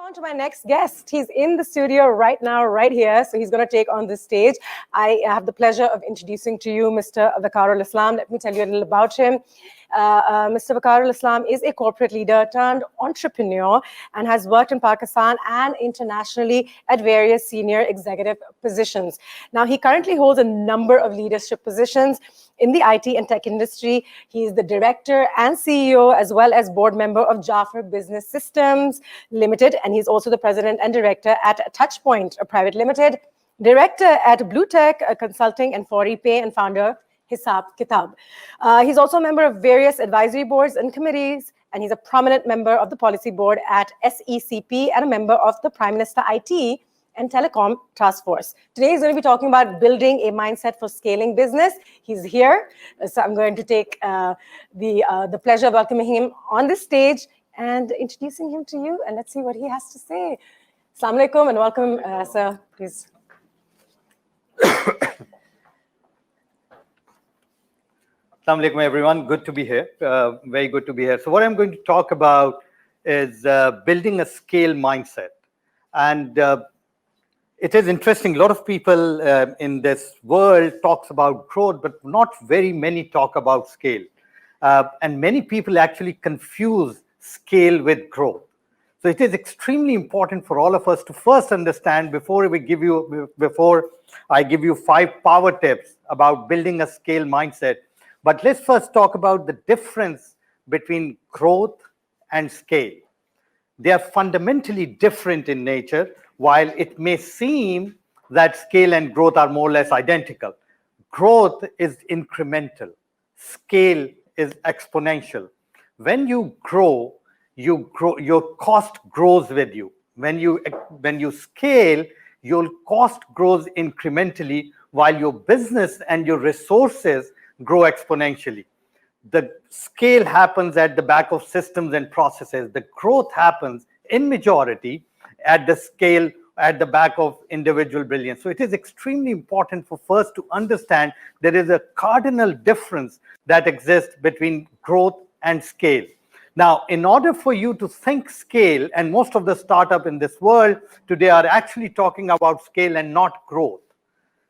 On to my next guest. He's in the studio right now, right here. So he's going to take on this stage. I have the pleasure of introducing to you Mr. Waqarul Islam. Let me tell you a little about him. Mr. Waqarul Islam is a corporate leader turned entrepreneur and has worked in Pakistan and internationally at various senior executive positions. Now, he currently holds a number of leadership positions in the IT and tech industry. He is the director and CEO, as well as board member of Jaffer Business Systems Limited, and he's also the president and director at Touchpoint, a private limited, director at Blue Tech Consulting and ForePay, and founder Hisab Kitab. He's also a member of various advisory boards and committees, and he's a prominent member of the policy board at SECP and a member of the Prime Minister IT and Telecom Task Force. Today he's going to be talking about building a mindset for scaling business. He's here, so I'm going to take the pleasure of welcoming him on this stage and introducing him to you, and let's see what he has to say. Assalamu alaikum and welcome, sir, please. Assalamu alaikum, everyone. Good to be here. Very good to be here. So what I'm going to talk about is building a scale mindset. And it is interesting. A lot of people in this world talks about growth, but not very many talk about scale. And many people actually confuse scale with growth. So it is extremely important for all of us to first understand before I give you 5 power tips about building a scale mindset. But let's first talk about the difference between growth and scale. They are fundamentally different in nature. While it may seem that scale and growth are more or less identical, growth is incremental. Scale is exponential. When you grow, your cost grows with you. When you scale, your cost grows incrementally while your business and your resources grow exponentially. The scale happens at the back of systems and processes. The growth happens in majority at the scale, at the back of individual brilliance. So it is extremely important for first to understand there is a cardinal difference that exists between growth and scale. Now, in order for you to think scale, and most of the startups in this world today are actually talking about scale and not growth.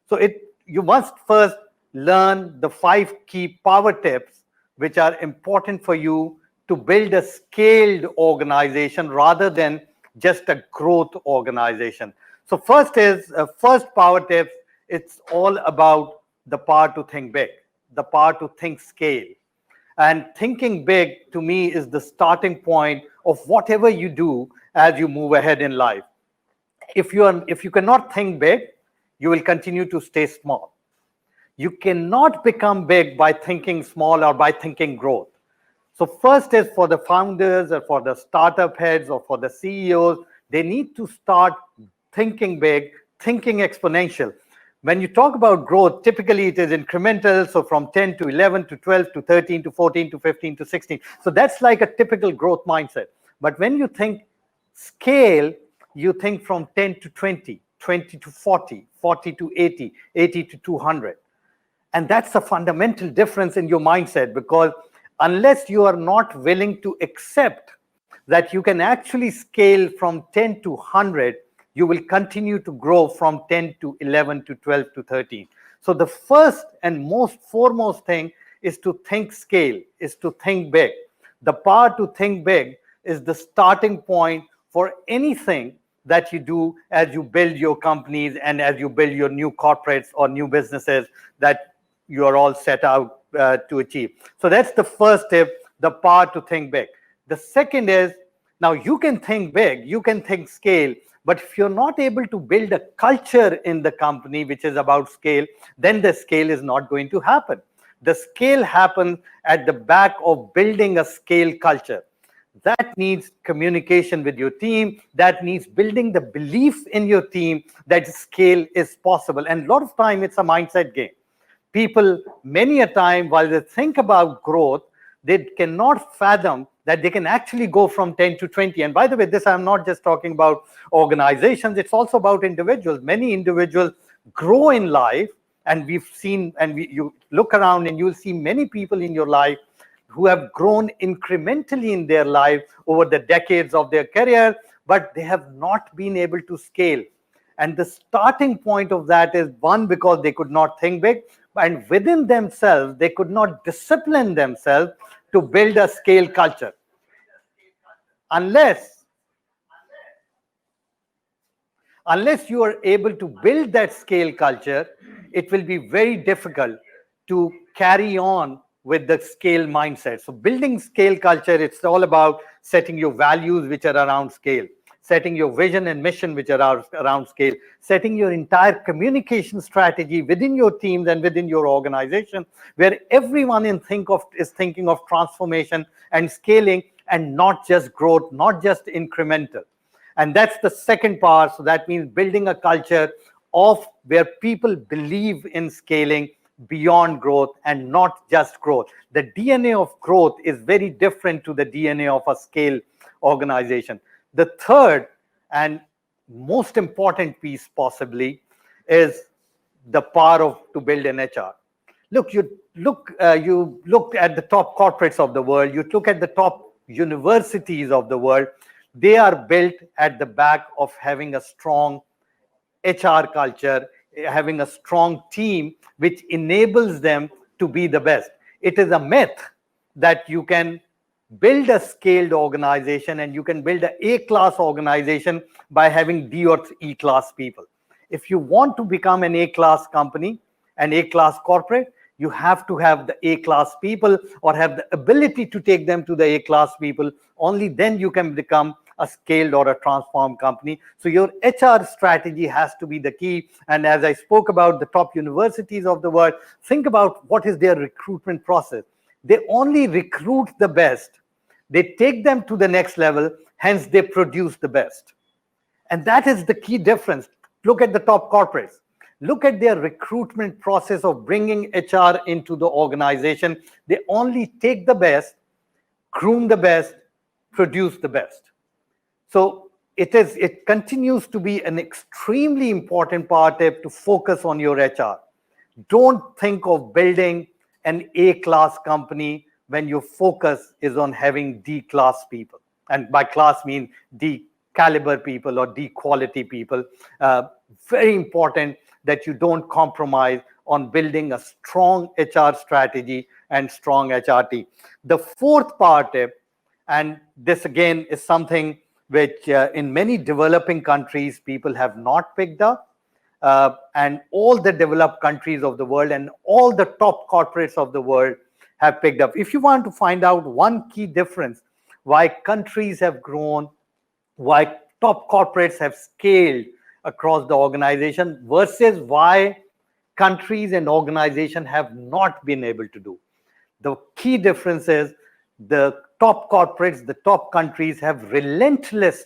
So you must first learn the 5 key power tips which are important for you to build a scaled organization rather than just a growth organization. So first power tip, it's all about the power to think big, the power to think scale. And thinking big to me is the starting point of whatever you do as you move ahead in life. If you cannot think big, you will continue to stay small. You cannot become big by thinking small or by thinking growth. So first is for the founders or for the startup heads or for the CEOs, they need to start thinking big, thinking exponential. When you talk about growth, typically it is incremental. So from 10 to 11 to 12 to 13 to 14 to 15 to 16. So that's like a typical growth mindset. But when you think scale, you think from 10 to 20, 20 to 40, 40 to 80, 80 to 200. And that's a fundamental difference in your mindset, because unless you are not willing to accept that you can actually scale from 10 to 100, you will continue to grow from 10 to 11 to 12 to 13. So the first and most foremost thing is to think scale, is to think big. The power to think big is the starting point for anything that you do as you build your companies and as you build your new corporates or new businesses that you are all set out to achieve. So that's the first tip, the power to think big. The second is, now you can think big, you can think scale, but if you're not able to build a culture in the company which is about scale, then the scale is not going to happen. The scale happens at the back of building a scale culture. That needs communication with your team. That needs building the belief in your team that scale is possible. And a lot of time it's a mindset game. People, many a time, while they think about growth, they cannot fathom that they can actually go from 10 to 20. And by the way, this I'm not just talking about organizations, it's also about individuals. Many individuals grow in life, and we've seen, and you look around and you'll see many people in your life who have grown incrementally in their life over the decades of their career, but they have not been able to scale. And the starting point of that is, one, because they could not think big, and within themselves, they could not discipline themselves to build a scale culture. Unless you are able to build that scale culture, it will be very difficult to carry on with the scale mindset. So building scale culture, it's all about setting your values, which are around scale, setting your vision and mission, which are around scale, setting your entire communication strategy within your teams and within your organization, where everyone is thinking of transformation and scaling, and not just growth, not just incremental. And that's the second part. So that means building a culture of where people believe in scaling beyond growth and not just growth. The DNA of growth is very different to the DNA of a scale organization. The third and most important piece possibly is the power to build an HR. Look, you look at the top corporates of the world, you look at the top universities of the world, they are built at the back of having a strong HR culture, having a strong team, which enables them to be the best. It is a myth that you can build a scaled organization and you can build an A-class organization by having D or E-class people. If you want to become an A-class company, an A-class corporate, you have to have the A-class people or have the ability to take them to the A-class people. Only then you can become a scaled or a transformed company. So your HR strategy has to be the key. And as I spoke about the top universities of the world, think about what is their recruitment process. They only recruit the best. They take them to the next level, hence they produce the best. And that is the key difference. Look at the top corporates. Look at their recruitment process of bringing HR into the organization. They only take the best, groom the best, produce the best. So it continues to be an extremely important part to focus on your HR. Don't think of building an A-class company when your focus is on having D-class people. And by class mean D caliber people or D quality people. Very important that you don't compromise on building a strong HR strategy and strong HR team. The fourth part, and this again is something which in many developing countries people have not picked up, and all the developed countries of the world and all the top corporates of the world have picked up. If you want to find out one key difference, why countries have grown, why top corporates have scaled across the organization versus why countries and organizations have not been able to do. The key difference is the top corporates, the top countries have relentless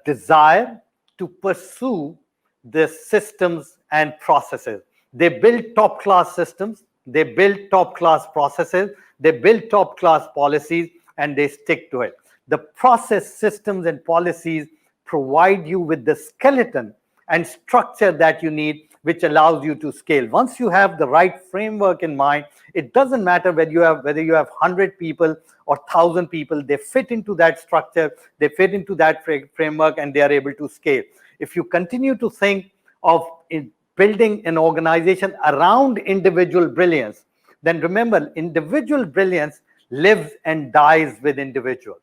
desire to pursue the systems and processes. They build top-class systems, they build top-class processes, they build top-class policies, and they stick to it. The process, systems, and policies provide you with the skeleton and structure that you need, which allows you to scale. Once you have the right framework in mind, it doesn't matter whether you have 100 people or 1,000 people, they fit into that structure, they fit into that framework, and they are able to scale. If you continue to think of building an organization around individual brilliance, then remember, individual brilliance lives and dies with individual.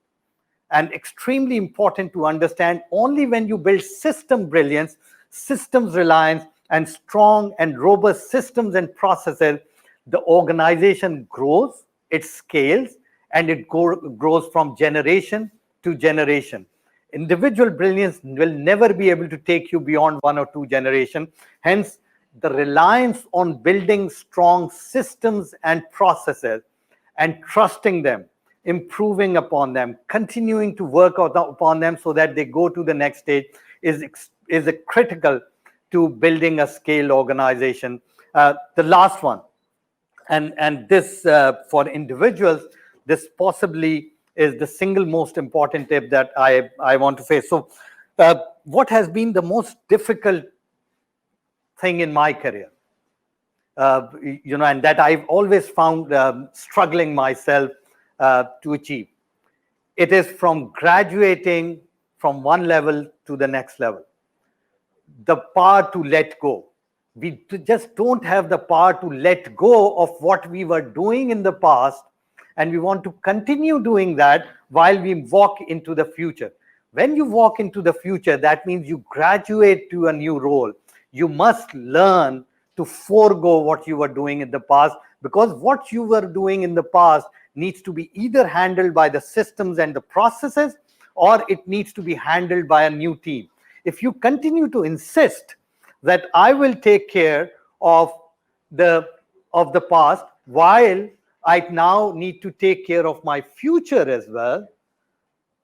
And extremely important to understand, only when you build system brilliance, systems reliance, and strong and robust systems and processes, the organization grows, it scales, and it grows from generation to generation. Individual brilliance will never be able to take you beyond 1 or 2 generations. Hence, the reliance on building strong systems and processes and trusting them, improving upon them, continuing to work upon them so that they go to the next stage is a critical to building a scale organization. The last one, and this for individuals, this possibly is the single most important tip that I want to face. So what has been the most difficult thing in my career? And that I've always found struggling myself to achieve. It is from graduating from one level to the next level. The power to let go. We just don't have the power to let go of what we were doing in the past, and we want to continue doing that while we walk into the future. When you walk into the future, that means you graduate to a new role. You must learn to forego what you were doing in the past, because what you were doing in the past needs to be either handled by the systems and the processes, or it needs to be handled by a new team. If you continue to insist that I will take care of the past while I now need to take care of my future as well,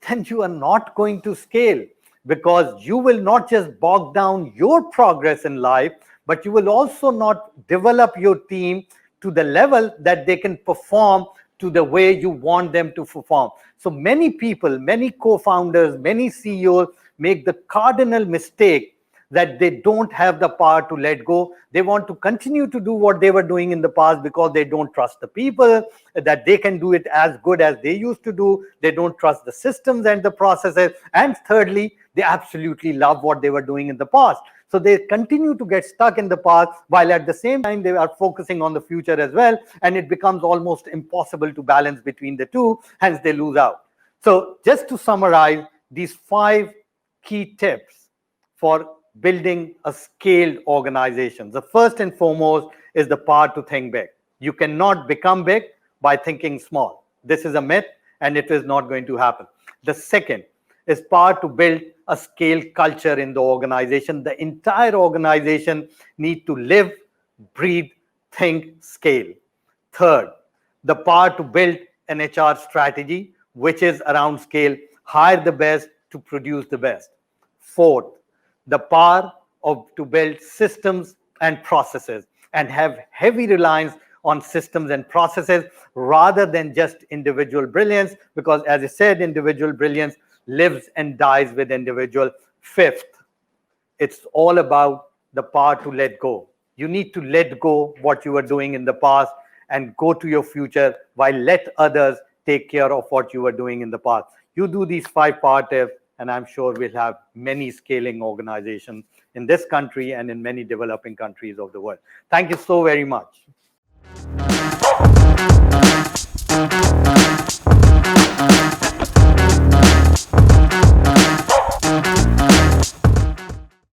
then you are not going to scale, because you will not just bog down your progress in life, but you will also not develop your team to the level that they can perform to the way you want them to perform. So many people, many co-founders, many CEOs make the cardinal mistake that they don't have the power to let go. They want to continue to do what they were doing in the past because they don't trust the people, that they can do it as good as they used to do. They don't trust the systems and the processes. And thirdly, they absolutely love what they were doing in the past. So they continue to get stuck in the past, while at the same time they are focusing on the future as well. And it becomes almost impossible to balance between the two, hence they lose out. So just to summarize these 5 key tips for building a scaled organization. The first and foremost is the power to think big. You cannot become big by thinking small. This is a myth, and it is not going to happen. The second is power to build a scale culture in the organization. The entire organization needs to live, breathe, think, scale. Third, the power to build an HR strategy, which is around scale, hire the best to produce the best. Fourth, the power to build systems and processes, and have heavy reliance on systems and processes rather than just individual brilliance, because as I said, individual brilliance lives and dies with individual. Fifth, it's all about the power to let go. You need to let go what you were doing in the past and go to your future, while let others take care of what you were doing in the past. You do these 5 power tips, and I'm sure we'll have many scaling organizations in this country and in many developing countries of the world. Thank you so very much.